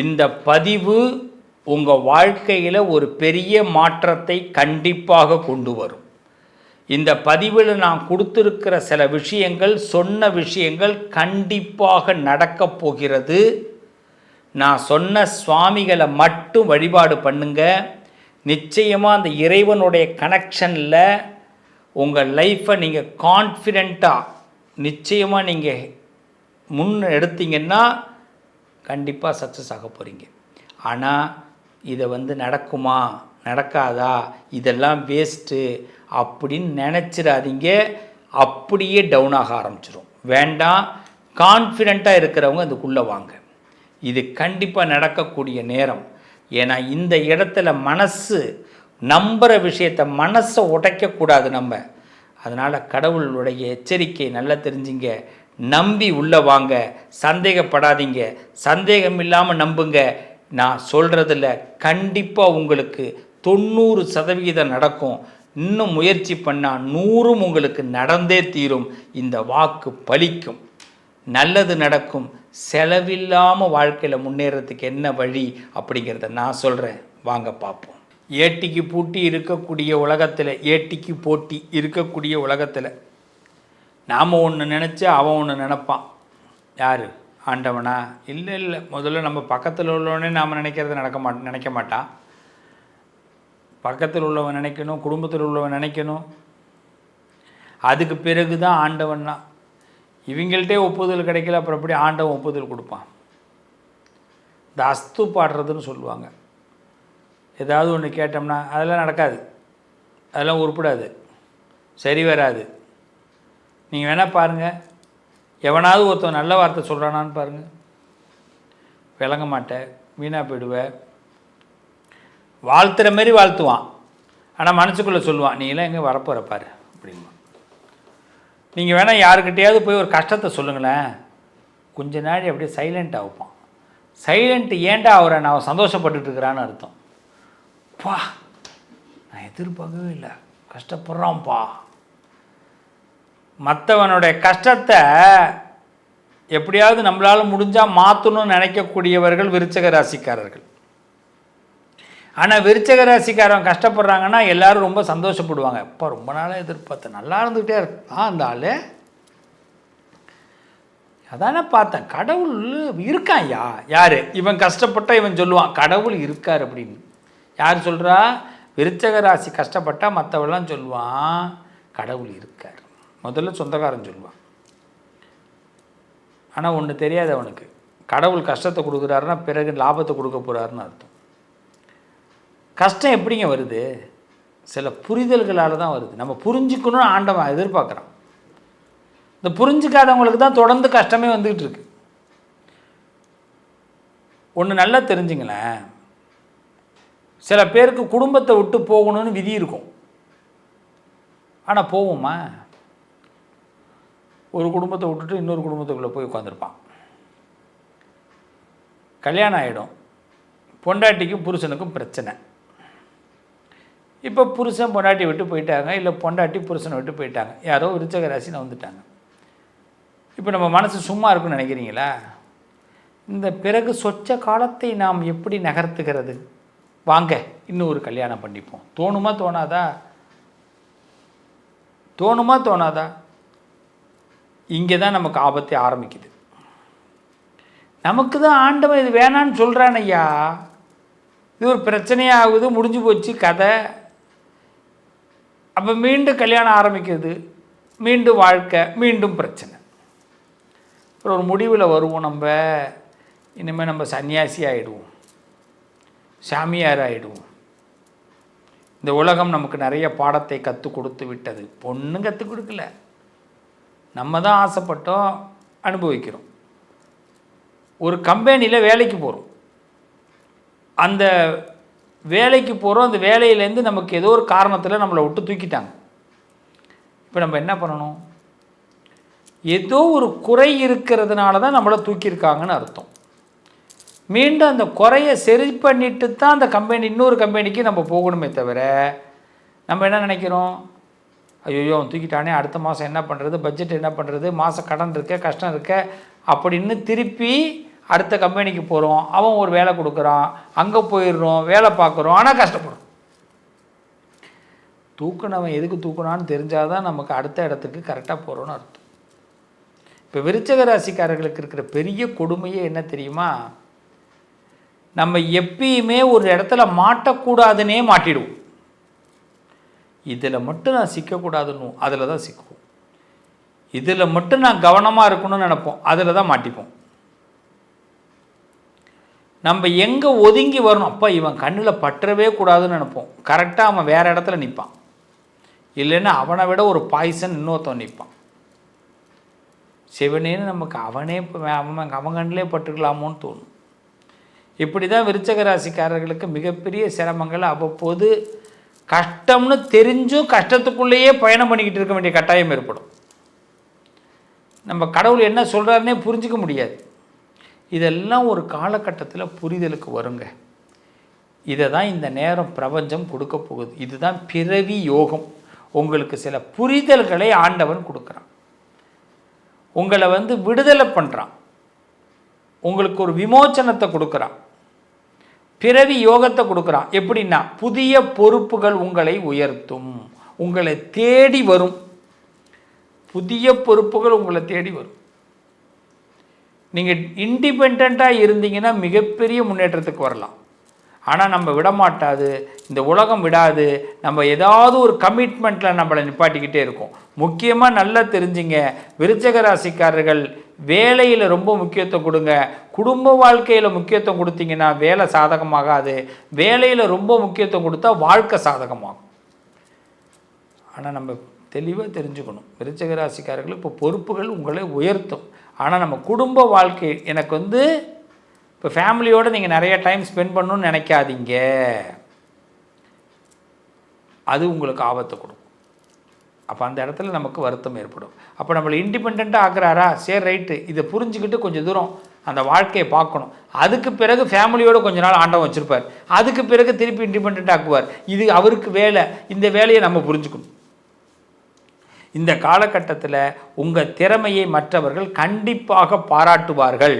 இந்த பதிவு உங்கள் வாழ்க்கையில் ஒரு பெரிய மாற்றத்தை கண்டிப்பாக கொண்டு வரும். இந்த பதிவில் நான் கொடுத்துருக்கிற சில விஷயங்கள், சொன்ன விஷயங்கள் கண்டிப்பாக நடக்கப் போகிறது. நான் சொன்ன சுவாமிகளை மட்டும் வழிபாடு பண்ணுங்க. நிச்சயமாக அந்த இறைவனுடைய கனெக்ஷனில் உங்கள் லைஃப்பை நீங்கள் கான்ஃபிடெண்ட்டாக நிச்சயமாக நீங்கள் முன் எடுத்தீங்கன்னா கண்டிப்பாக சக்ஸஸ் ஆக போகிறீங்க. ஆனால் இதை நடக்குமா நடக்காதா, இதெல்லாம் வேஸ்ட்டு அப்படின்னு நினச்சிடாதீங்க. அப்படியே டவுன் ஆக ஆரம்பிச்சிடும். வேண்டாம், கான்ஃபிடெண்ட்டாக இருக்கிறவங்க அதுக்குள்ளே வாங்க. இது கண்டிப்பாக நடக்கக்கூடிய நேரம். ஏன்னா இந்த இடத்துல மனசு நம்புகிற விஷயத்தை மனசை உடைக்கக்கூடாது நம்ம. அதனால் கடவுளுடைய எச்சரிக்கை நல்லா தெரிஞ்சுங்க. நம்பி உள்ளே வாங்க, சந்தேகப்படாதீங்க, சந்தேகம் இல்லாமல் நம்புங்க. நான் சொல்கிறதில்ல, கண்டிப்பாக உங்களுக்கு 90% நடக்கும். இன்னும் முயற்சி பண்ணால் 100 உங்களுக்கு நடந்தே தீரும். இந்த வாக்கு பலிக்கும், நல்லது நடக்கும். செலவில்லாமல் வாழ்க்கையில் முன்னேறதுக்கு என்ன வழி அப்படிங்கிறத நான் சொல்கிறேன், வாங்க பார்ப்போம். ஏட்டிக்கு பூட்டி இருக்கக்கூடிய உலகத்தில், ஏட்டிக்கு போட்டி இருக்கக்கூடிய உலகத்தில் நாம் ஒன்று நினச்சா அவன் ஒன்று நினப்பான். யார்? ஆண்டவனா? இல்லை, முதல்ல நம்ம பக்கத்தில் உள்ளவனே நாம் நினைக்கிறத நினைக்க மாட்டான். பக்கத்தில் உள்ளவன் நினைக்கணும், குடும்பத்தில் உள்ளவன் நினைக்கணும். அதுக்கு பிறகு தான் ஆண்டவன்னா. இவங்கள்ட்டே ஒப்புதல் கிடைக்கல, அப்புறம் எப்படி ஆண்டவன் ஒப்புதல் கொடுப்பான்? இந்த அஸ்து பாடுறதுன்னு சொல்லுவாங்க. ஏதாவது ஒன்று கேட்டோம்னா அதெல்லாம் நடக்காது, அதெல்லாம் உருப்படாது, சரி வராது. நீங்கள் வேணால் பாருங்கள், எவனாவது ஒருத்தன் நல்ல வார்த்தை சொல்கிறானான்னு பாருங்கள், விளங்க மாட்டேன், வீணாக போயிடுவேன். வாழ்த்துற மாரி வாழ்த்துவான், ஆனால் மனசுக்குள்ளே சொல்லுவான், நீங்களாம் எங்கே வரப்போகிற பாரு அப்படிமா. நீங்கள் வேணால் யாருக்கிட்டையாவது போய் ஒரு கஷ்டத்தை சொல்லுங்களேன், கொஞ்ச நாள் அப்படியே சைலண்ட்டாக வைப்பான். சைலண்ட்டு ஏன்டா அவரை நான் சந்தோஷப்பட்டுட்டு இருக்கிறான்னு அர்த்தம். பா, நான் எதிர்பார்க்கவே இல்லை, கஷ்டப்படுறான்ப்பா. மற்றவனுடைய கஷ்டத்தை எப்படியாவது நம்மளால் முடிஞ்சால் மாற்றணும்னு நினைக்கக்கூடியவர்கள் விருச்சிக ராசிக்காரர்கள். ஆனால் விருச்சிக ராசிக்காரன் கஷ்டப்படுறாங்கன்னா எல்லோரும் ரொம்ப சந்தோஷப்படுவாங்க. அப்பா ரொம்ப நாளாக எதிர்பார்த்தேன், நல்லா இருந்துக்கிட்டே இருக்கு அந்த ஆள், அதானே பார்த்தேன், கடவுள் இருக்கான். யார்? இவன் கஷ்டப்பட்டால் இவன் சொல்லுவான் கடவுள் இருக்கார் அப்படின்னு. யார் சொல்கிறா? விருச்சிக ராசி கஷ்டப்பட்டால் மற்றவெல்லாம் சொல்லுவான் கடவுள் இருக்கார். முதல்ல சொந்தக்காரன் சொல்லுவான். ஆனால் ஒன்று தெரியாது அவனுக்கு, கடவுள் கஷ்டத்தை கொடுக்குறாருன்னா பிறகு லாபத்தை கொடுக்க போகிறாருன்னு அர்த்தம். கஷ்டம் எப்படிங்க வருது? சில புரிதல்களால் தான் வருது. நம்ம புரிஞ்சுக்கணும்னு ஆண்டவன் எதிர்பார்க்குறான். இந்த புரிஞ்சிக்காதவங்களுக்கு தான் தொடர்ந்து கஷ்டமே வந்துக்கிட்டு இருக்கு. ஒன்று நல்லா தெரிஞ்சுங்களேன், சில பேருக்கு குடும்பத்தை விட்டு போகணும்னு விதி இருக்கும். ஆனால் போவோமா? ஒரு குடும்பத்தை விட்டுட்டு இன்னொரு குடும்பத்துக்குள்ளே போய் உட்காந்துருப்பான். கல்யாணம் ஆகிடும், பொண்டாட்டிக்கும் புருஷனுக்கும் பிரச்சனை. இப்போ புருஷன் பொண்டாட்டி விட்டு போயிட்டாங்க, இல்லை பொண்டாட்டி புருஷனை விட்டு போயிட்டாங்க, யாரோ விருச்சிக ராசின்னு வந்துட்டாங்க. இப்போ நம்ம மனசு சும்மா இருக்குன்னு நினைக்கிறீங்களா? இந்த பிறகு சொச்ச காலத்தை நாம் எப்படி நகர்த்துகிறது? வாங்க இன்னும் ஒரு கல்யாணம் பண்ணிப்போம். தோணுமா தோணாதா? தோணுமா தோணாதா? இங்கே தான் நமக்கு ஆபத்தை ஆரம்பிக்குது. நமக்கு தான் ஆண்டவன் இது வேணான்னு சொல்கிறான். ஐயா, இது ஒரு பிரச்சனையாகுது, முடிஞ்சு போச்சு கதை. அப்போ மீண்டும் கல்யாணம் ஆரம்பிக்கிறது, மீண்டும் வாழ்க்கை, மீண்டும் பிரச்சனை. அப்புறம் ஒரு முடிவில் வருவோம், நம்ம இனிமேல் நம்ம சன்னியாசி ஆகிடுவோம், சாமியார் ஆகிடுவோம். இந்த உலகம் நமக்கு நிறைய பாடத்தை கற்றுக் கொடுத்து விட்டது. பொண்ணும் கற்றுக் கொடுக்கல, நம்ம தான் ஆசைப்பட்டோம், அனுபவிக்கிறோம். ஒரு கம்பெனியில் வேலைக்கு போகிறோம், அந்த வேலைக்கு போகிறோம், அந்த வேலையிலேருந்து நமக்கு ஏதோ ஒரு காரணத்தில் நம்மளை விட்டு தூக்கிட்டாங்க. இப்போ நம்ம என்ன பண்ணணும்? ஏதோ ஒரு குறை இருக்கிறதுனால தான் நம்மளை தூக்கியிருக்காங்கன்னு அர்த்தம். மீண்டும் அந்த குறையை சரி பண்ணிட்டு தான் அந்த கம்பெனி, இன்னொரு கம்பெனிக்கு நம்ம போகணுமே தவிர, நம்ம என்ன நினைக்கிறோம்? ஐயோ அவன் தூக்கிட்டானே, அடுத்த மாதம் என்ன பண்ணுறது, பட்ஜெட் என்ன பண்ணுறது, மாத கடன் இருக்க, கஷ்டம் இருக்க அப்படின்னு திருப்பி அடுத்த கம்பெனிக்கு போகிறோம், அவன் ஒரு வேலை கொடுக்குறான், அங்கே போயிடுறோம், வேலை பார்க்குறோம், ஆனால் கஷ்டப்படுறோம். தூக்குனவன் எதுக்கு தூக்குனான்னு தெரிஞ்சால் தான் நமக்கு அடுத்த இடத்துக்கு கரெக்டாக போகிறோன்னு அர்த்தம். இப்போ விருச்சிக ராசிக்காரர்களுக்கு இருக்கிற பெரிய கொடுமையே என்ன தெரியுமா? நம்ம எப்பயுமே ஒரு இடத்துல மாட்டக்கூடாதுன்னே மாட்டிடுவோம். இதில் மட்டும் நான் சிக்கக்கூடாதுன்னு அதில் தான் சிக்குவோம். இதில் மட்டும் நான் கவனமாக இருக்கணும்னு நினைப்போம், அதில் தான் மாட்டிப்போம். நம்ம எங்கே ஒதுங்கி வரணும், அப்போ இவன் கண்ணில் பற்றவே கூடாதுன்னு நினைப்போம், கரெக்டாக அவன் வேறு இடத்துல நிற்பான். இல்லைன்னா அவனை விட ஒரு பாய்சன் இன்னொருத்தவன் நிற்பான். சிவனேன்னு நமக்கு அவனே அவன் கண்ணிலே பட்டுக்கலாமோன்னு தோணும். இப்படி தான் விருச்சிக ராசிக்காரர்களுக்கு மிகப்பெரிய சிரமங்கள் அவ்வப்போது கஷ்டம்னு தெரிஞ்சும் கஷ்டத்துக்குள்ளேயே பயணம் பண்ணிக்கிட்டு இருக்க வேண்டிய கட்டாயம் ஏற்படும். நம்ம கடவுள் என்ன சொல்கிறாருன்னே புரிஞ்சிக்க முடியாது. இதெல்லாம் ஒரு காலகட்டத்தில் புரிதலுக்கு வருங்க. இதை தான் இந்த நேரம் பிரபஞ்சம் கொடுக்க போகுது. இதுதான் பிறவி யோகம். உங்களுக்கு சில புரிதல்களை ஆண்டவன் கொடுக்குறான், உங்களை விடுதலை பண்ணுறான், உங்களுக்கு ஒரு விமோச்சனத்தை கொடுக்குறான், பிறவி யோகத்தை கொடுக்குறான். எப்படின்னா, புதிய பொறுப்புகள் உங்களை உயர்த்தும், உங்களை தேடி வரும். புதிய பொறுப்புகள் உங்களை தேடி வரும். நீங்கள் இண்டிபெண்ட்டாக இருந்தீங்கன்னா மிகப்பெரிய முன்னேற்றத்துக்கு வரலாம். ஆனால் நம்ம விடமாட்டாது, இந்த உலகம் விடாது. நம்ம ஏதாவது ஒரு கமிட்மெண்ட்டில் நம்மளை நிப்பாட்டிக்கிட்டே இருக்கோம். முக்கியமாக நல்லா தெரிஞ்சுங்க, விருச்சிக ராசிக்காரர்கள் வேலையில் ரொம்ப முக்கியத்துவம் கொடுங்க. குடும்ப வாழ்க்கையில் முக்கியத்துவம் கொடுத்தீங்கன்னா வேலை சாதகமாகாது. வேலையில் ரொம்ப முக்கியத்துவம் கொடுத்தா வாழ்க்கை சாதகமாகும். ஆனால் நம்ம தெளிவாக தெரிஞ்சுக்கணும், விருச்சிக ராசிக்காரர்கள் இப்போ பொறுப்புகள் உங்களை உயர்த்தும். ஆனால் நம்ம குடும்ப வாழ்க்கை, எனக்கு இப்போ ஃபேமிலியோடு நீங்கள் நிறைய டைம் ஸ்பெண்ட் பண்ணணும்னு நினைக்காதீங்க, அது உங்களுக்கு ஆபத்தை கொடுக்கும். அப்போ அந்த இடத்துல நமக்கு வருத்தம் ஏற்படும். அப்போ நம்மளை இண்டிபெண்ட்டாக ஆக்குறாரா, சரி ரைட்டு, இதை புரிஞ்சுக்கிட்டு கொஞ்சம் தூரம் அந்த வாழ்க்கையை பார்க்கணும். அதுக்கு பிறகு ஃபேமிலியோடு கொஞ்ச நாள் ஆண்டவன் வச்சுருப்பார். அதுக்கு பிறகு திருப்பி இண்டிபெண்ட்டாக ஆக்குவார். இது அவருக்கு வேலை. இந்த வேலையை நம்ம புரிஞ்சுக்கணும். இந்த காலகட்டத்தில் உங்கள் திறமையை மற்றவர்கள் கண்டிப்பாக பாராட்டுவார்கள்.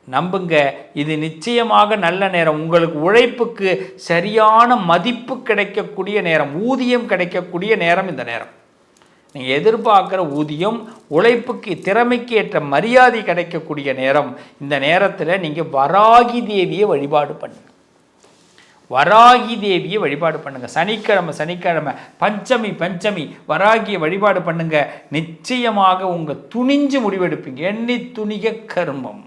நம்புங்க, இது நிச்சயமாக நல்ல நேரம். உங்களுக்கு உழைப்புக்கு சரியான மதிப்பு கிடைக்கக்கூடிய நேரம், ஊதியம் கிடைக்கக்கூடிய நேரம் இந்த நேரம். நீங்கள் எதிர்பார்க்குற ஊதியம், உழைப்புக்கு திறமைக்கு ஏற்ற மரியாதை கிடைக்கக்கூடிய நேரம். இந்த நேரத்தில் நீங்கள் வராகி தேவியை வழிபாடு பண்ணுங்கள். வராகி தேவியை வழிபாடு பண்ணுங்கள். சனிக்கிழமை பஞ்சமி வராகியை வழிபாடு பண்ணுங்கள். நிச்சயமாக உங்கள் துணிஞ்சு முடிவெடுப்பீங்க. எண்ணி துணிக கர்மம்.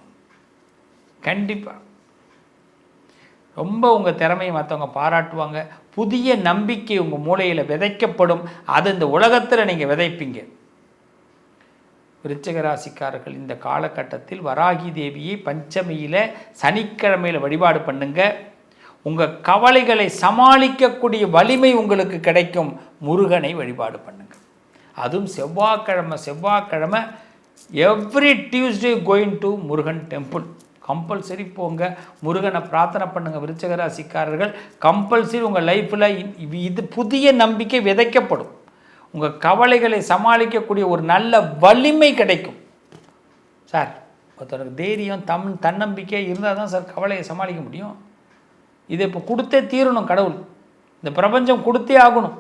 கண்டிப்பாக ரொம்ப உங்கள் திறமையை மற்றவங்க பாராட்டுவாங்க. புதிய நம்பிக்கை உங்கள் மூளையில் விதைக்கப்படும். அது இந்த உலகத்தில் நீங்கள் விதைப்பீங்க. விருச்சிக ராசிக்காரர்கள் இந்த காலகட்டத்தில் வராகி தேவியை பஞ்சமியில் சனிக்கிழமையில் வழிபாடு பண்ணுங்க. உங்கள் கவலைகளை சமாளிக்கக்கூடிய வலிமை உங்களுக்கு கிடைக்கும். முருகனை வழிபாடு பண்ணுங்கள். அதுவும் செவ்வாய்க்கிழமை every Tuesday going to Murugan temple. Compulsory போங்க, முருகனை பிரார்த்தனை பண்ணுங்கள். விருச்சிக ராசிக்காரர்கள் கம்பல்சரி உங்கள் லைஃப்பில் இது புதிய நம்பிக்கை விதைக்கப்படும். உங்கள் கவலைகளை சமாளிக்கக்கூடிய ஒரு நல்ல வலிமை கிடைக்கும். சார், ஒருத்தருக்கு தைரியம் தன்னம்பிக்கை இருந்தால் தான் சார் கவலையை சமாளிக்க முடியும். இதை இப்போ கொடுத்தே தீரணும். கடவுள், இந்த பிரபஞ்சம் கொடுத்தே ஆகணும்.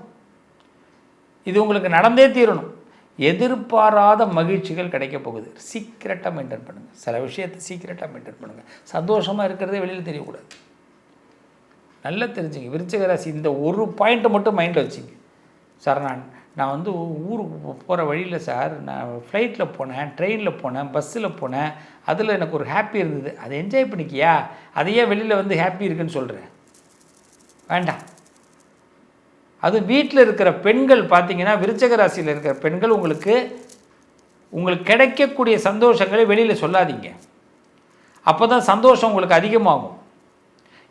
இது உங்களுக்கு நடந்தே தீரணும். எதிர்பாராத மகிழ்ச்சிகள் கிடைக்க போகுது. சீக்கிரட்டாக மெயின்டைன் பண்ணுங்கள். சில விஷயத்தை சீக்கிரட்டாக மெயின்டைன் பண்ணுங்கள். சந்தோஷமாக இருக்கிறதே வெளியில் தெரியக்கூடாது. நல்லா தெரிஞ்சுங்க விருச்சிக ராசி. இந்த ஒரு பாயிண்ட்டை மட்டும் மைண்டில் வச்சுங்க. சார், நான் ஊருக்கு போகிற வழியில் சார், நான் ஃப்ளைட்டில் போனேன், ட்ரெயினில் போனேன், பஸ்ஸில் போனேன், அதில் எனக்கு ஒரு ஹாப்பி இருந்தது. அதை என்ஜாய் பண்ணிக்கியா? அதையே வெளியில் ஹாப்பி இருக்குன்னு சொல்கிறேன். வேண்டாம். அது வீட்டில் இருக்கிற பெண்கள் பார்த்தீங்கன்னா, விருச்சிக ராசியில் இருக்கிற பெண்கள் உங்களுக்கு கிடைக்கக்கூடிய சந்தோஷங்களை வெளியில் சொல்லாதீங்க. அப்போ தான் சந்தோஷம் உங்களுக்கு அதிகமாகும்.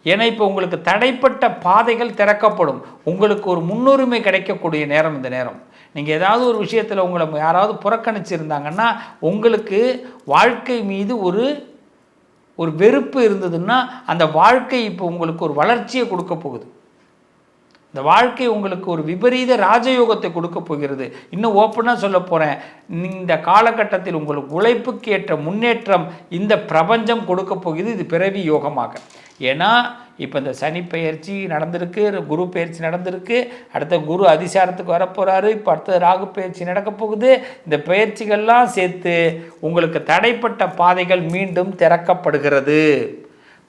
ஏன்னா இப்போ உங்களுக்கு தடைப்பட்ட பாதைகள் திறக்கப்படும். உங்களுக்கு ஒரு முன்னுரிமை கிடைக்கக்கூடிய நேரம் இந்த நேரம். நீங்கள் ஏதாவது ஒரு விஷயத்தில் உங்களை யாராவது புறக்கணிச்சிருந்தாங்கன்னா, உங்களுக்கு வாழ்க்கை மீது ஒரு வெறுப்பு இருந்ததுன்னா, அந்த வாழ்க்கை இப்போ உங்களுக்கு ஒரு வளர்ச்சியை கொடுக்க போகுது. இந்த வாழ்க்கை உங்களுக்கு ஒரு விபரீத ராஜயோகத்தை கொடுக்க போகிறது. இன்னும் ஓப்பனாக சொல்ல போகிறேன், இந்த காலகட்டத்தில் உங்களுக்கு உழைப்புக்கு ஏற்ற முன்னேற்றம் இந்த பிரபஞ்சம் கொடுக்க போகிறது. இது பிறவி யோகமாக. ஏன்னா இப்போ இந்த சனி பெயர்ச்சி நடந்திருக்கு, குரு பெயர்ச்சி நடந்திருக்கு, அடுத்த குரு அதிசாரத்துக்கு வரப்போகிறாரு, இப்போ அடுத்த ராகு பெயர்ச்சி நடக்க போகுது. இந்த பெயர்ச்சிகள்லாம் சேர்த்து உங்களுக்கு தடைப்பட்ட பாதைகள் மீண்டும் திறக்கப்படுகிறது.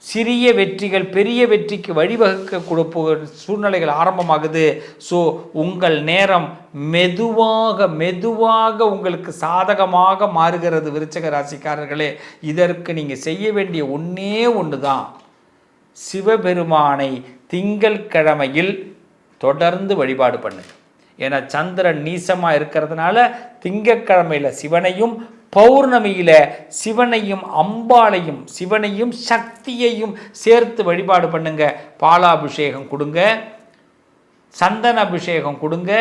சிறிய வெற்றிகள் பெரிய வெற்றிக்கு வழிவகுக்க கொடுப்ப சூழ்நிலைகள் ஆரம்பமாகுது. ஸோ உங்கள் நேரம் மெதுவாக உங்களுக்கு சாதகமாக மாறுகிறது. விருச்சிக ராசிக்காரர்களே, இதற்கு நீங்கள் செய்ய வேண்டிய ஒன்று தான், சிவபெருமானை திங்கட்கிழமையில் தொடர்ந்து வழிபாடு பண்ணுங்க. ஏன்னா சந்திரன் நீசமாக இருக்கிறதுனால திங்கட்கிழமையில் சிவனையும், பௌர்ணமியில் சிவனையும், அம்பாளையும், சிவனையும் சக்தியையும் சேர்த்து வழிபாடு பண்ணுங்க. பாலாபிஷேகம் கொடுங்க, சந்தன அபிஷேகம் கொடுங்க.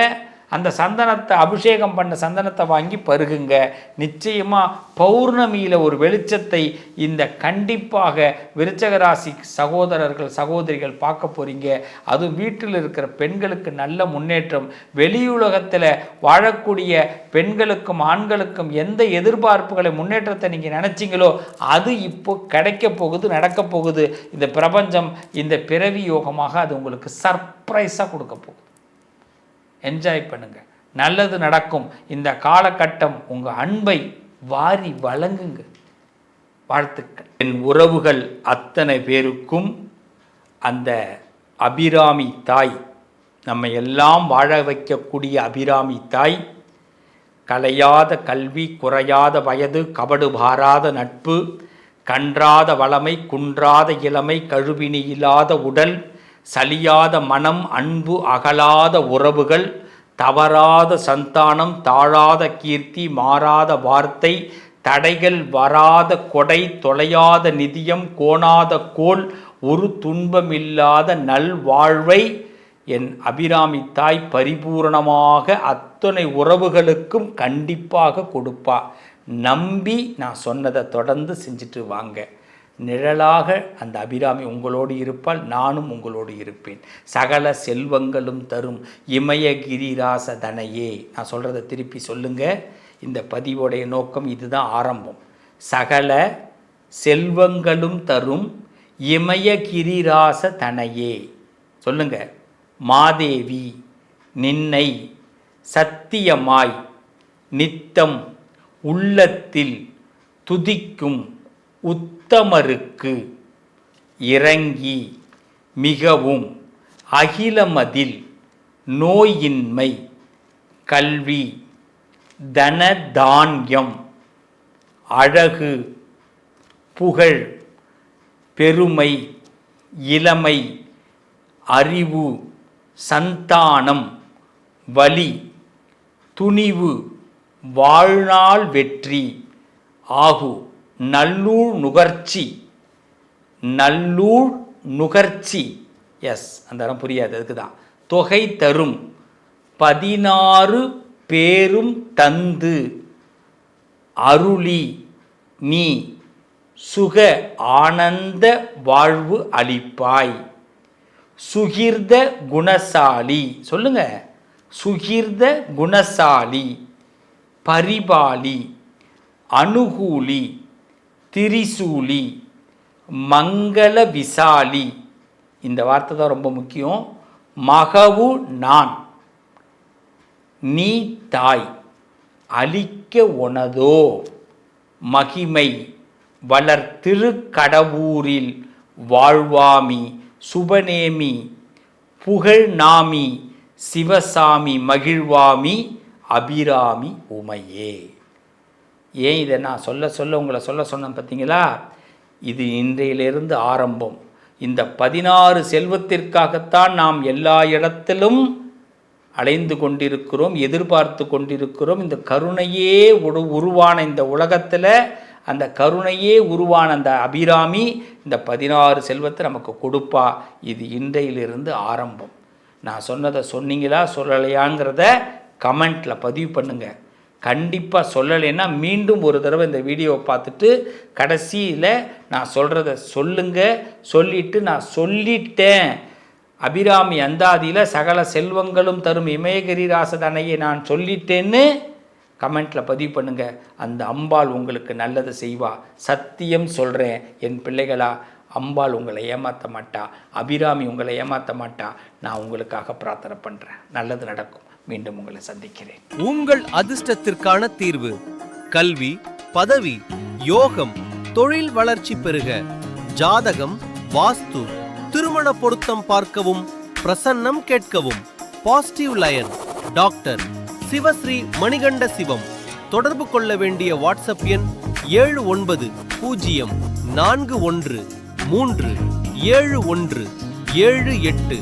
அந்த சந்தனத்தை அபிஷேகம் பண்ண சந்தனத்தை வாங்கி பருகுங்க. நிச்சயமாக பௌர்ணமியில் ஒரு வெளிச்சத்தை இந்த கண்டிப்பாக விருச்சிக ராசி சகோதரர்கள் சகோதரிகள் பார்க்க போகிறீங்க. அதுவும் வீட்டில் இருக்கிற பெண்களுக்கு நல்ல முன்னேற்றம். வெளியுலகத்தில் வாழக்கூடிய பெண்களுக்கும் ஆண்களுக்கும் எந்த எதிர்பார்ப்புகளை முன்னேற்றத்தை நீங்கள் நினச்சிங்களோ அது இப்போ கிடைக்க போகுது, நடக்க போகுது. இந்த பிரபஞ்சம் இந்த பிறவி யோகமாக அது உங்களுக்கு சர்ப்ரைஸாக கொடுக்க போகுது. என்ஜாய் பண்ணுங்க, நல்லது நடக்கும். இந்த காலகட்டம் உங்கள் அன்பை வாரி வழங்குங்க. வாழ்த்துக்கள். என் உறவுகள் அத்தனை பேருக்கும் அந்த அபிராமி தாய், நம்ம எல்லாம் வாழ வைக்கக்கூடிய அபிராமி தாய், கலையாத கல்வி, குறையாத வயது, கபடு பாராத நட்பு, கன்றாத வளமை, குன்றாத இளமை, கழுவினி இல்லாத உடல், சலியாத மனம், அன்பு, அகலாத உறவுகள், தவறாத சந்தானம், தாழாத கீர்த்தி, மாறாத வார்த்தை, தடைகள் வராத கொடை, தொலையாத நிதியம், கோணாத கோல், ஒரு துன்பமில்லாத நல்வாழ்வை என் அபிராமி தாய் பரிபூரணமாக அத்தனை உறவுகளுக்கும் கண்டிப்பாக கொடுப்பா. நம்பி நான் சொன்னதை தொடர்ந்து செஞ்சுட்டு வாங்க. நிழலாக அந்த அபிராமி உங்களோடு இருப்பால், நானும் உங்களோடு இருப்பேன். சகல செல்வங்களும் தரும் இமயகிரிராச தனையே. நான் சொல்கிறத திருப்பி சொல்லுங்கள். இந்த பதிவோடைய நோக்கம் இதுதான், ஆரம்பம். சகல செல்வங்களும் தரும் இமயகிரிராச தனையே. சொல்லுங்க. மாதேவி நின்னை சத்தியமாய் நித்தம் உள்ளத்தில் துதிக்கும் உத்தமருக்கு இறங்கி மிகவும் அகிலமதில் நோயின்மை, கல்வி, தனதான்யம், அழகு, புகழ், பெருமை, இளமை, அறிவு, சந்தானம், வலி, துணிவு, வாழ்நாள் வெற்றி ஆகு நல்லூர் நுகர்ச்சி. நல்லூர் நுகர்ச்சி, எஸ், அந்த இடம் புரியாது, அதுக்கு தான். தொகை தரும் 16 பேரும் தந்து அருளி நீ சுக ஆனந்த வாழ்வு அளிப்பாய். சுகிர்த குணசாலி. சொல்லுங்க. சுகிர்த குணசாலி, பரிபாலி, அனுகூலி, திரிசூலி, மங்கள விசாலி. இந்த வார்த்தை தான் ரொம்ப முக்கியம். மகவு நான், நீ தாய், அளிக்க உனதோ மகிமை வளர் திருக்கடவூரில் வாழ்வாமி சுபநேமி புகழ் நாமி சிவசாமி மகிழ்வாமி அபிராமி உமையே. ஏன் இதை நான் சொல்ல உங்களை சொன்னேன் பார்த்தீங்களா? இது இன்றையிலிருந்து ஆரம்பம். இந்த 16 செல்வத்திற்காகத்தான் நாம் எல்லா இடத்திலும் அலைந்து கொண்டிருக்கிறோம், எதிர்பார்த்து கொண்டிருக்கிறோம். இந்த கருணையே உருவான இந்த உலகத்தில் அந்த கருணையே உருவான அந்த அபிராமி இந்த 16 செல்வத்தை நமக்கு கொடுப்பா. இது இன்றையிலிருந்து ஆரம்பம். நான் சொன்னதை சொன்னீங்களா சொல்லலையாங்கிறத கமெண்ட்டில் பதிவு பண்ணுங்கள். கண்டிப்பாக சொல்லலைன்னா மீண்டும் ஒரு தடவை இந்த வீடியோவை பார்த்துட்டு கடைசியில் நான் சொல்கிறத சொல்லுங்கள். சொல்லிவிட்டு நான் சொல்லிட்டேன் அபிராமி அந்தாதியில் சகல செல்வங்களும் தரும் இமயகிரி ராசதனையை நான் சொல்லிட்டேன்னு கமெண்ட்டில் பதிவு பண்ணுங்கள். அந்த அம்பாள் உங்களுக்கு நல்லது செய்வா. சத்தியம் சொல்கிறேன் என் பிள்ளைகளா, அம்பாள் உங்களை ஏமாற்ற மாட்டா, அபிராமி உங்களை ஏமாற்ற மாட்டா. நான் உங்களுக்காக பிரார்த்தனை பண்ணுறேன். நல்லது நடக்கும். மீண்டும் உங்களை சந்திக்கிறேன். உங்கள் அதிர்ஷ்டத்திற்கான தீர்வு: கல்வி, பதவி, யோகம், தொழில் வளர்ச்சி பெருக, ஜாதகம், வாஸ்து, திருமண பொருத்தம் பார்க்கவும், பிரசன்னம் கேட்கவும். Positive lion doctor Sivasri Manikanda Sivam. தொடர்பு கொள்ள வேண்டிய வாட்ஸ்அப் எண் 7904137178.